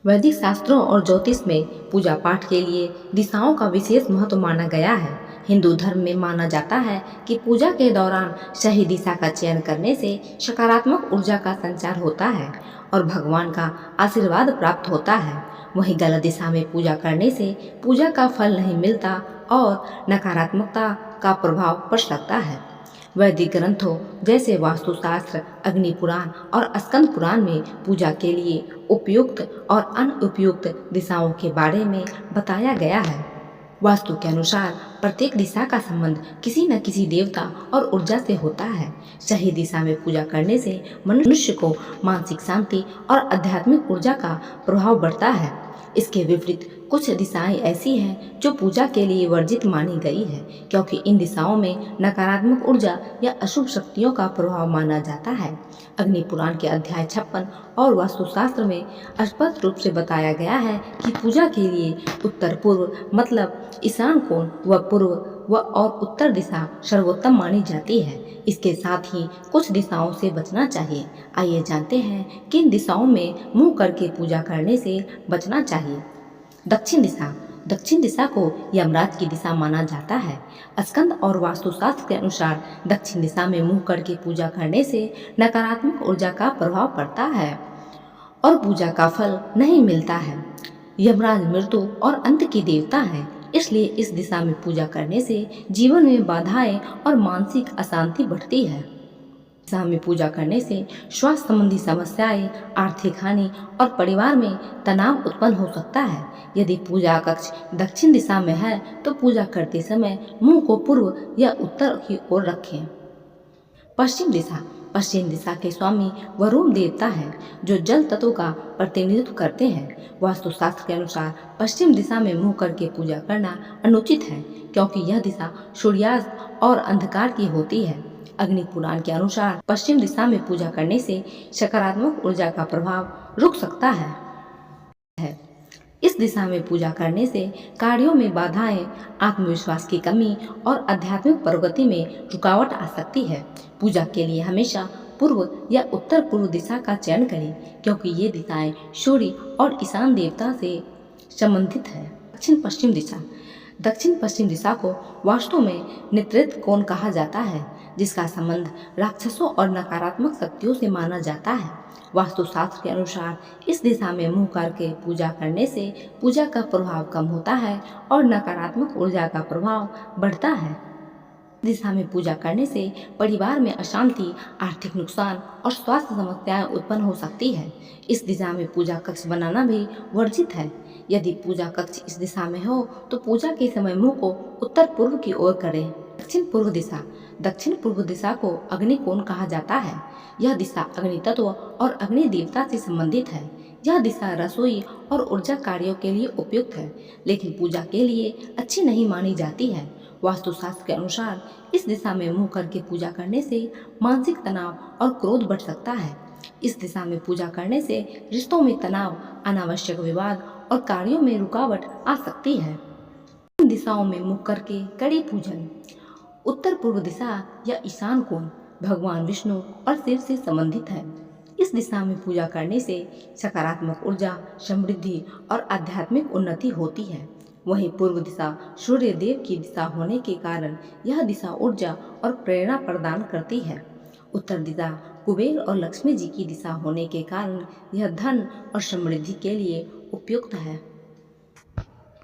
वैदिक शास्त्रों और ज्योतिष में पूजा पाठ के लिए दिशाओं का विशेष महत्व माना गया है। हिंदू धर्म में माना जाता है कि पूजा के दौरान सही दिशा का चयन करने से सकारात्मक ऊर्जा का संचार होता है और भगवान का आशीर्वाद प्राप्त होता है। वहीं गलत दिशा में पूजा करने से पूजा का फल नहीं मिलता और नकारात्मकता का प्रभाव पड़ सकता है। वैदिक ग्रंथों जैसे वास्तुशास्त्र, अग्नि पुराण और स्कंद पुराण में पूजा के लिए उपयुक्त और अनुपयुक्त दिशाओं के बारे में बताया गया है। वास्तु के अनुसार प्रत्येक दिशा का संबंध किसी न किसी देवता और ऊर्जा से होता है। सही दिशा में पूजा करने से मनुष्य को मानसिक शांति और आध्यात्मिक ऊर्जा का प्रभाव बढ़ता है। इसके विपरीत कुछ दिशाएं ऐसी हैं जो पूजा के लिए वर्जित मानी गई है, क्योंकि इन दिशाओं में नकारात्मक ऊर्जा या अशुभ शक्तियों का प्रभाव माना जाता है। अग्नि पुराण के अध्याय 56 और वास्तुशास्त्र में स्पष्ट रूप से बताया गया है कि पूजा के लिए उत्तर पूर्व मतलब ईशान कोण व पूर्व व और उत्तर दिशा सर्वोत्तम मानी जाती है। इसके साथ ही कुछ दिशाओं से बचना चाहिए। आइए जानते हैं किन दिशाओं में मुंह करके पूजा करने से बचना चाहिए। दक्षिण दिशा। दक्षिण दिशा को यमराज की दिशा माना जाता है। स्कंद और वास्तुशास्त्र के अनुसार दक्षिण दिशा में मुंह करके पूजा करने से नकारात्मक ऊर्जा का प्रभाव पड़ता है और पूजा का फल नहीं मिलता है। यमराज मृत्यु और अंत की देवता है, इसलिए इस दिशा में पूजा करने से जीवन में बाधाएं और मानसिक अशांति बढ़ती है। दिशा में पूजा करने से स्वास्थ्य संबंधी समस्याएं, आर्थिक हानि और परिवार में तनाव उत्पन्न हो सकता है। यदि पूजा कक्ष दक्षिण दिशा में है तो पूजा करते समय मुंह को पूर्व या उत्तर की ओर रखें। पश्चिम दिशा। पश्चिम दिशा के स्वामी वरुण देवता हैं, जो जल तत्व का प्रतिनिधित्व करते हैं। वास्तुशास्त्र के अनुसार पश्चिम दिशा में मुंह करके पूजा करना अनुचित है, क्योंकि यह दिशा सूर्यास्त और अंधकार की होती है। अग्नि पुराण के अनुसार पश्चिम दिशा में पूजा करने से सकारात्मक ऊर्जा का प्रभाव रुक सकता है। इस दिशा में पूजा करने से कार्यों में बाधाएं, आत्मविश्वास की कमी और आध्यात्मिक प्रगति में रुकावट आ सकती है। पूजा के लिए हमेशा पूर्व या उत्तर पूर्व दिशा का चयन करें, क्योंकि ये दिशाएं सूर्य और ईशान देवता से संबंधित है। दक्षिण पश्चिम दिशा। दक्षिण पश्चिम दिशा को वास्तु में नेतृत्व कोण कहा जाता है, जिसका संबंध राक्षसों और नकारात्मक शक्तियों से माना जाता है। वास्तुशास्त्र के अनुसार इस दिशा में मुंह करके पूजा करने से पूजा का प्रभाव कम होता है और नकारात्मक ऊर्जा का प्रभाव बढ़ता है। इस दिशा में पूजा करने से परिवार में अशांति, आर्थिक नुकसान और स्वास्थ्य समस्याएं उत्पन्न हो सकती है। इस दिशा में पूजा कक्ष बनाना भी वर्जित है। यदि पूजा कक्ष इस दिशा में हो तो पूजा के समय मुंह को उत्तर पूर्व की ओर करें। दक्षिण पूर्व दिशा। दक्षिण पूर्व दिशा को अग्नि कोण कहा जाता है। यह दिशा अग्नि तत्व और अग्नि देवता से संबंधित है। यह दिशा रसोई और ऊर्जा कार्यों के लिए उपयुक्त है, लेकिन पूजा के लिए अच्छी नहीं मानी जाती है। वास्तुशास्त्र के अनुसार इस दिशा में मुंह करके पूजा करने से मानसिक तनाव और क्रोध बढ़ सकता है। इस दिशा में पूजा करने से रिश्तों में तनाव, अनावश्यक विवाद और कार्यों में रुकावट आ सकती है। इन दिशाओं में मुंह करके कड़ी पूजन। उत्तर पूर्व दिशा या ईशान कोण भगवान विष्णु और शिव से संबंधित है। इस दिशा में पूजा करने से सकारात्मक ऊर्जा, समृद्धि और आध्यात्मिक उन्नति होती है। वहीं पूर्व दिशा सूर्य देव की दिशा होने के कारण यह दिशा ऊर्जा और प्रेरणा प्रदान करती है। उत्तर दिशा कुबेर और लक्ष्मी जी की दिशा होने के कारण यह धन और समृद्धि के लिए उपयुक्त है।